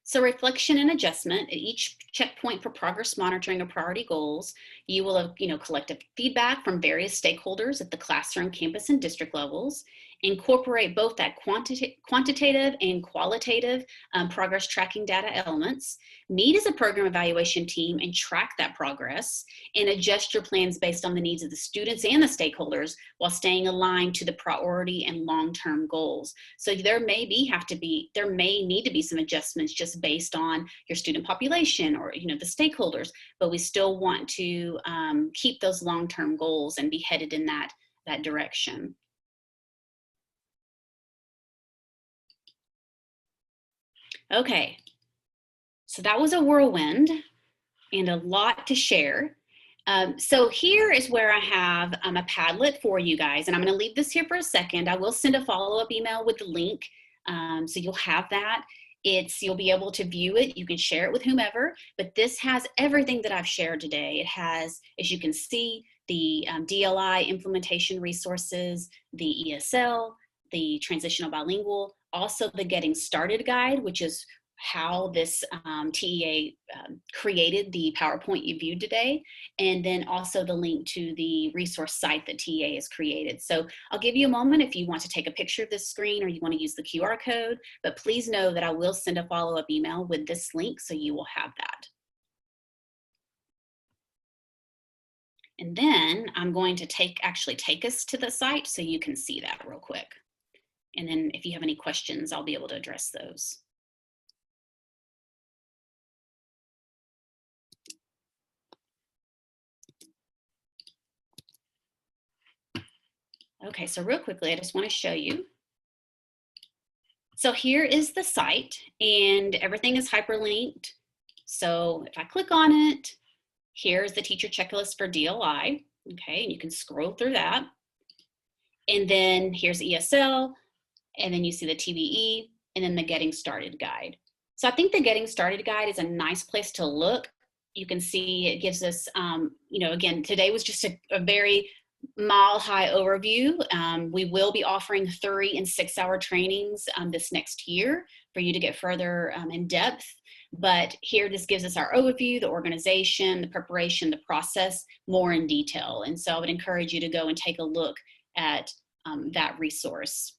So reflection and adjustment at each checkpoint for progress monitoring of priority goals, you will have, collected feedback from various stakeholders at the classroom, campus, and district levels. Incorporate both that quantitative and qualitative progress tracking data elements. Meet as a program evaluation team and track that progress, and adjust your plans based on the needs of the students and the stakeholders while staying aligned to the priority and long-term goals. So there may need to be some adjustments just based on your student population or the stakeholders, but we still want to keep those long-term goals and be headed in that direction. Okay, so that was a whirlwind and a lot to share. So here is where I have a Padlet for you guys, and I'm going to leave this here for a second. I will send a follow-up email with the link, so you'll have that. You'll be able to view it. You can share it with whomever, but this has everything that I've shared today. It has, as you can see, the DLI implementation resources, the ESL, the transitional bilingual, also the Getting Started guide, which is how this TEA created the PowerPoint you viewed today, and then also the link to the resource site that TEA has created. So I'll give you a moment if you want to take a picture of this screen or you want to use the QR code, but please know that I will send a follow-up email with this link so you will have that. And then I'm going to actually take us to the site so you can see that real quick. And then if you have any questions, I'll be able to address those. Okay, so real quickly, I just want to show you. So here is the site, and everything is hyperlinked. So if I click on it, here's the teacher checklist for DLI. Okay, and you can scroll through that. And then here's ESL, and then you see the TBE, and then the Getting Started guide. So I think the Getting Started guide is a nice place to look. You can see it gives us, again, today was just a very mile-high overview. We will be offering 3 and 6-hour trainings this next year for you to get further in depth. But here, this gives us our overview, the organization, the preparation, the process, more in detail. And so I would encourage you to go and take a look at that resource.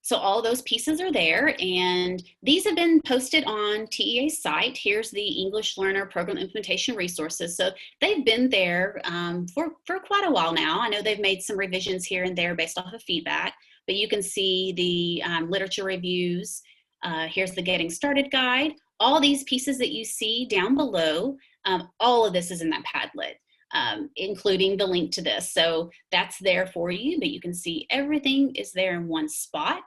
So all those pieces are there, and these have been posted on TEA's site. Here's the English Learner Program Implementation Resources. So they've been there for quite a while now. I know they've made some revisions here and there based off of feedback, but you can see the literature reviews. Here's the Getting Started guide. All these pieces that you see down below, all of this is in that Padlet. Including the link to this. So that's there for you, but you can see everything is there in one spot.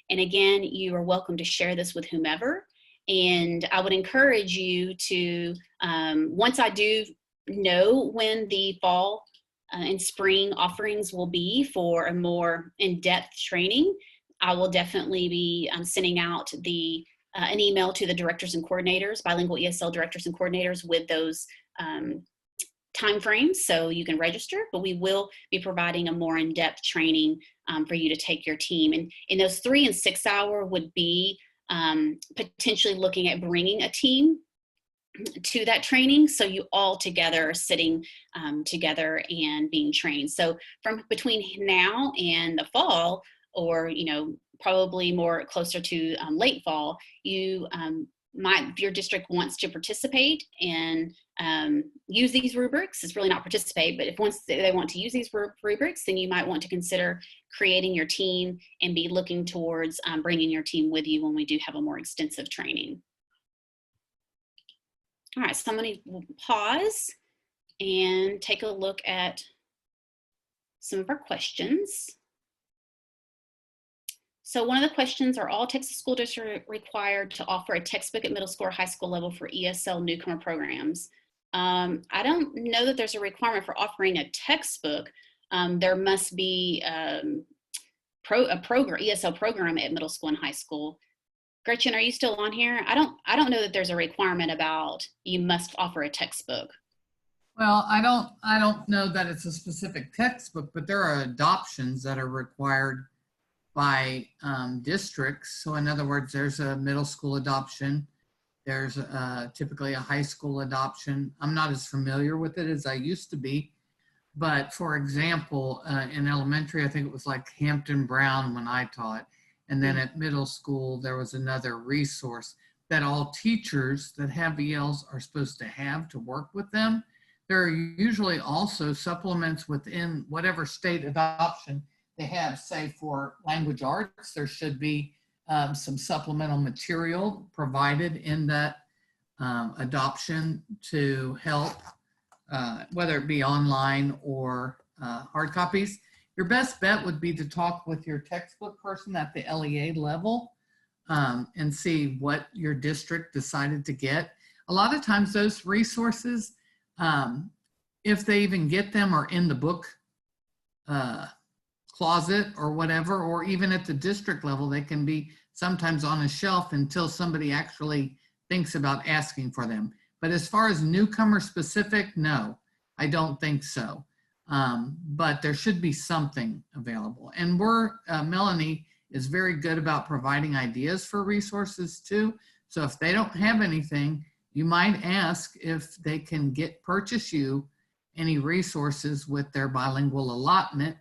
And again, you are welcome to share this with whomever. And I would encourage you to, once I do know when the fall and spring offerings will be for a more in-depth training, I will definitely be sending out an email to the directors and coordinators, bilingual ESL directors and coordinators with those timeframes so you can register, but we will be providing a more in-depth training for you to take your team. And in those 3 and 6 hour would be potentially looking at bringing a team to that training, so you all together are sitting together and being trained. So from between now and the fall, or probably more closer to late fall, if your district wants to participate and use these rubrics, it's really not participate, but if once they want to use these rubrics, then you might want to consider creating your team and be looking towards bringing your team with you when we do have a more extensive training. All right, so I'm going to pause and take a look at some of our questions. So one of the questions, are all Texas school districts required to offer a textbook at middle school or high school level for ESL newcomer programs? I don't know that there's a requirement for offering a textbook. There must be a ESL program at middle school and high school. Gretchen, are you still on here? I don't know that there's a requirement about you must offer a textbook. Well, I don't know that it's a specific textbook, but there are adoptions that are required by districts. So in other words, there's a middle school adoption. There's typically a high school adoption. I'm not as familiar with it as I used to be. But for example, in elementary, I think it was like Hampton Brown when I taught. And then at middle school, there was another resource that all teachers that have ELs are supposed to have to work with them. There are usually also supplements within whatever state adoption they have. Say for language arts, there should be some supplemental material provided in that adoption to help, whether it be online or hard copies. Your best bet would be to talk with your textbook person at the LEA level and see what your district decided to get. A lot of times those resources, if they even get them, are in the book closet or whatever, or even at the district level, they can be sometimes on a shelf until somebody actually thinks about asking for them. But as far as newcomer specific, no, I don't think so. But there should be something available. And Melanie is very good about providing ideas for resources too. So if they don't have anything, you might ask if they can purchase you any resources with their bilingual allotment,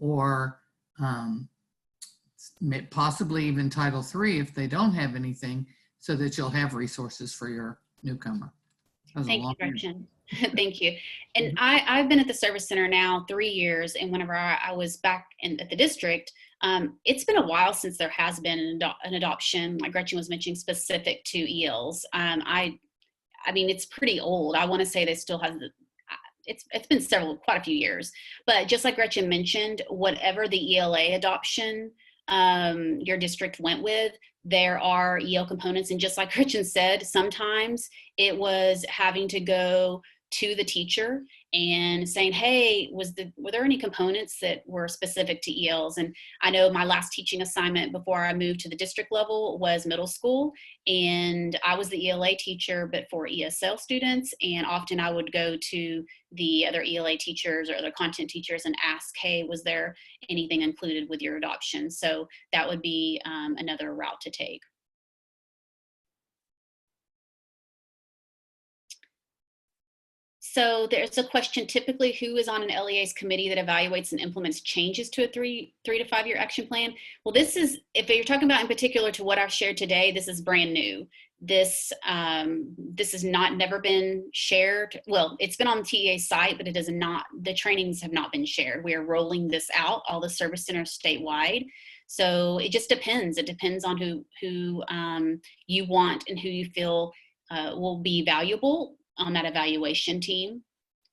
or possibly even Title III if they don't have anything, so that you'll have resources for your newcomer. Thank you, Gretchen. Thank you. And I've been at the Service Center now 3 years, and whenever I was back at the district, it's been a while since there has been an adoption, like Gretchen was mentioning, specific to ELs. I mean, it's pretty old. I want to say they still have it's been quite a few years. But just like Gretchen mentioned, whatever the ELA adoption your district went with, there are EL components. And just like Gretchen said, sometimes it was having to go to the teacher and saying, hey, were there any components that were specific to ELs? And I know my last teaching assignment before I moved to the district level was middle school, and I was the ELA teacher, but for ESL students. And often I would go to the other ELA teachers or other content teachers and ask, hey, was there anything included with your adoption? So that would be another route to take. So there's a question, typically who is on an LEA's committee that evaluates and implements changes to a three to 5 year action plan? Well, this is, if you're talking about in particular to what I've shared today, this is brand new. This has never been shared. Well, it's been on the TEA site, but the trainings have not been shared. We are rolling this out, all the service centers statewide. So it just depends. It depends on who you want and who you feel will be valuable on that evaluation team.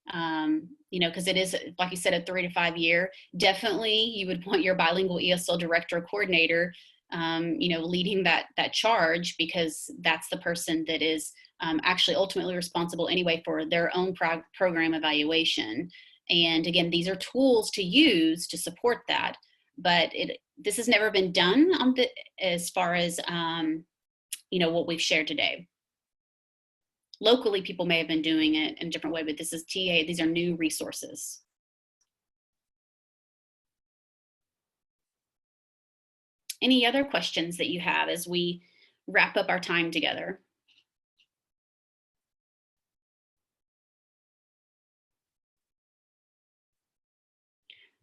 Because it is, like you said, a 3 to 5 year. Definitely you would want your bilingual ESL director or coordinator, leading that charge, because that's the person that is actually ultimately responsible anyway for their own program evaluation. And again, these are tools to use to support that, but this has never been done as far as, what we've shared today. Locally, people may have been doing it in a different way, but this is TA. These are new resources. Any other questions that you have as we wrap up our time together?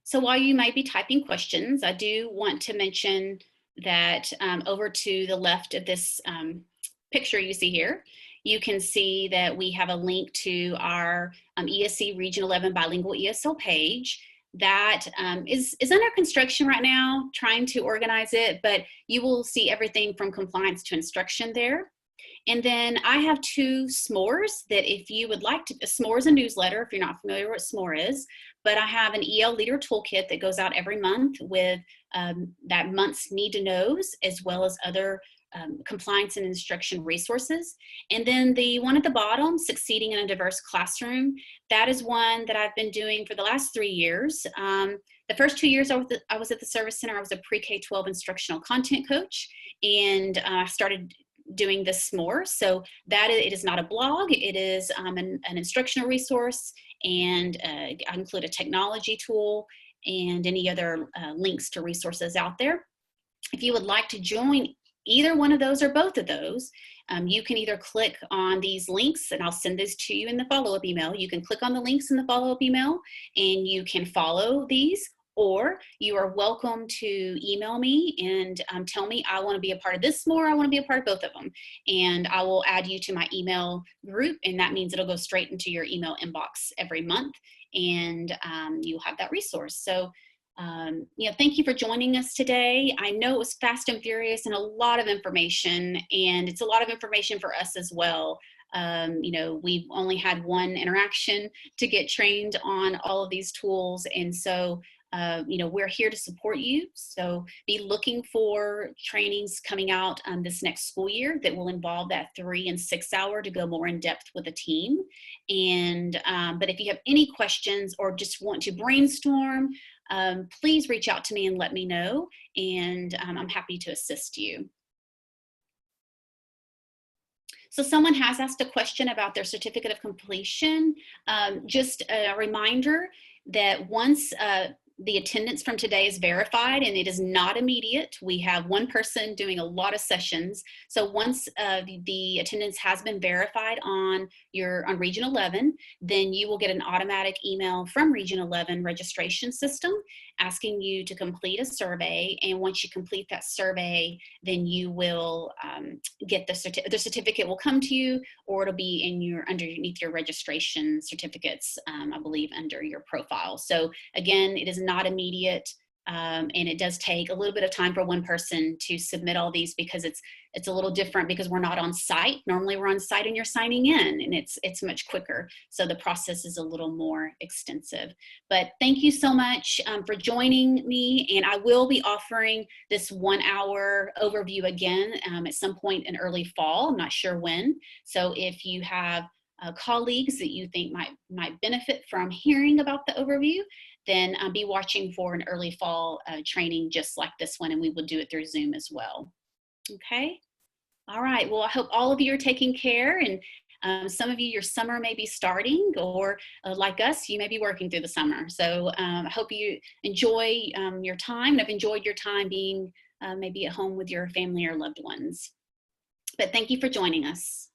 So while you might be typing questions, I do want to mention that over to the left of this picture you see here, you can see that we have a link to our ESC Region 11 Bilingual ESL page that is under construction right now, trying to organize it, but you will see everything from compliance to instruction there. And then I have 2 SMOREs that if you would like to, SMORE is a newsletter if you're not familiar with what SMORE is, but I have an EL Leader Toolkit that goes out every month with that month's need to knows, as well as other compliance and instruction resources. And then the one at the bottom, Succeeding in a Diverse Classroom, that is one that I've been doing for the last 3 years. The first 2 years I was at the Service Center, I was a pre-K-12 instructional content coach, and I started doing this more. So that it is not a blog, it is an instructional resource, and I include a technology tool and any other links to resources out there. If you would like to join either one of those or both of those, you can either click on these links, and I'll send this to you in the follow-up email. You can click on the links in the follow-up email and you can follow these, or you are welcome to email me and tell me, I want to be a part of this more, I want to be a part of both of them. And I will add you to my email group, and that means it'll go straight into your email inbox every month, and you'll have that resource. So thank you for joining us today. I know it was fast and furious and a lot of information, and it's a lot of information for us as well. We've only had one interaction to get trained on all of these tools, and so we're here to support you. So be looking for trainings coming out this next school year that will involve that 3 and 6 hour to go more in depth with a team. And but if you have any questions or just want to brainstorm, please reach out to me and let me know, and I'm happy to assist you. So someone has asked a question about their certificate of completion. Just a reminder that once the attendance from today is verified, and it is not immediate. We have one person doing a lot of sessions. So once the attendance has been verified on Region 11, then you will get an automatic email from Region 11 registration system asking you to complete a survey. And once you complete that survey, then you will get the certificate will come to you, or it'll be in underneath your registration certificates, I believe under your profile. So again, it is not immediate, and it does take a little bit of time for one person to submit all these, because it's a little different because we're not on site. Normally we're on site and you're signing in, and it's much quicker. So the process is a little more extensive. But thank you so much for joining me, and I will be offering this 1 hour overview again at some point in early fall. I'm not sure when. So if you have colleagues that you think might benefit from hearing about the overview, then be watching for an early fall training just like this one, and we will do it through Zoom as well. Okay. All right. Well, I hope all of you are taking care, and some of you, your summer may be starting, or like us, you may be working through the summer. So I hope you enjoy your time, and have enjoyed your time being maybe at home with your family or loved ones. But thank you for joining us.